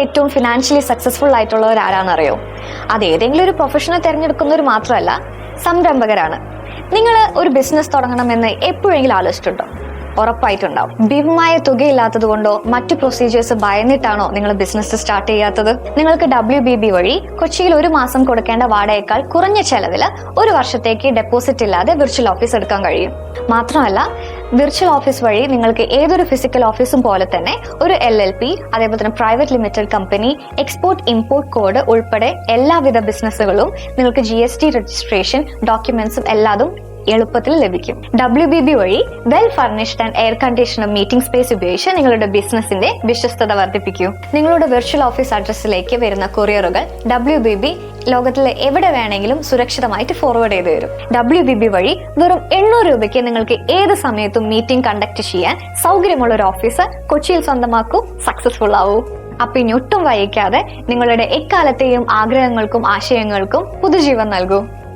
ഏറ്റവും financially successful ആയിട്ടുള്ളവർ ആരാന്നറിയോ? അത് ഏതെങ്കിലും ഒരു പ്രൊഫഷനെ തിരഞ്ഞെടുക്കുന്നവർ മാത്രമല്ല, സംരംഭകരാണ്. നിങ്ങൾ ഒരു ബിസിനസ് തുടങ്ങണമെന്ന് എപ്പോഴെങ്കിലും ആലോചിച്ചിട്ടുണ്ടോ? ഉറപ്പായിട്ടുണ്ടാവും. ഭീമമായ തുകയില്ലാത്തത് കൊണ്ടോ മറ്റു പ്രൊസീജിയേഴ്സ് ഭയന്നിട്ടാണോ നിങ്ങൾ ബിസിനസ് സ്റ്റാർട്ട് ചെയ്യാത്തത്? നിങ്ങൾക്ക് WBB വഴി കൊച്ചിയിൽ 1 മാസം കൊടുക്കേണ്ട വാടകയേക്കാൾ കുറഞ്ഞ ചെലവില് 1 വർഷത്തേക്ക് ഡെപ്പോസിറ്റ് ഇല്ലാതെ വിർച്വൽ ഓഫീസ് എടുക്കാൻ കഴിയും. മാത്രമല്ല, വിർച്വൽ ഓഫീസ് വഴി നിങ്ങൾക്ക് ഏതൊരു ഫിസിക്കൽ ഓഫീസും പോലെ തന്നെ ഒരു LLP, അതേപോലെ തന്നെ private limited company, export import code ഉൾപ്പെടെ എല്ലാവിധ ബിസിനസ്സുകളും നിങ്ങൾക്ക് GST രജിസ്ട്രേഷൻ ഡോക്യുമെന്റ്സും എല്ലാതും എളുപ്പത്തിൽ ലഭിക്കും. WBB വഴി well furnished and air conditioner meeting space ഉപയോഗിച്ച് നിങ്ങളുടെ ബിസിനസിന്റെ വിശ്വസ്തത വർദ്ധിപ്പിക്കൂ. നിങ്ങളുടെ വിർച്വൽ ഓഫീസ് അഡ്രസ്സിലേക്ക് വരുന്ന കൊറിയറുകൾ WBB ലോകത്തിലെ എവിടെ വേണമെങ്കിലും സുരക്ഷിതമായിട്ട് ഫോർവേഡ് ചെയ്തു തരും. WBB വഴി വെറും 800 രൂപയ്ക്ക് നിങ്ങൾക്ക് ഏത് സമയത്തും മീറ്റിംഗ് കണ്ടക്ട് ചെയ്യാൻ സൗകര്യമുള്ള ഒരു ഓഫീസ് കൊച്ചിയിൽ സ്വന്തമാക്കൂ. സക്സസ്ഫുൾ ആവൂ. അപ്പൊ ഇനി ഒട്ടും വൈകിക്കാതെ നിങ്ങളുടെ എക്കാലത്തെയും ആഗ്രഹങ്ങൾക്കും ആശയങ്ങൾക്കും പുതുജീവൻ നൽകൂ.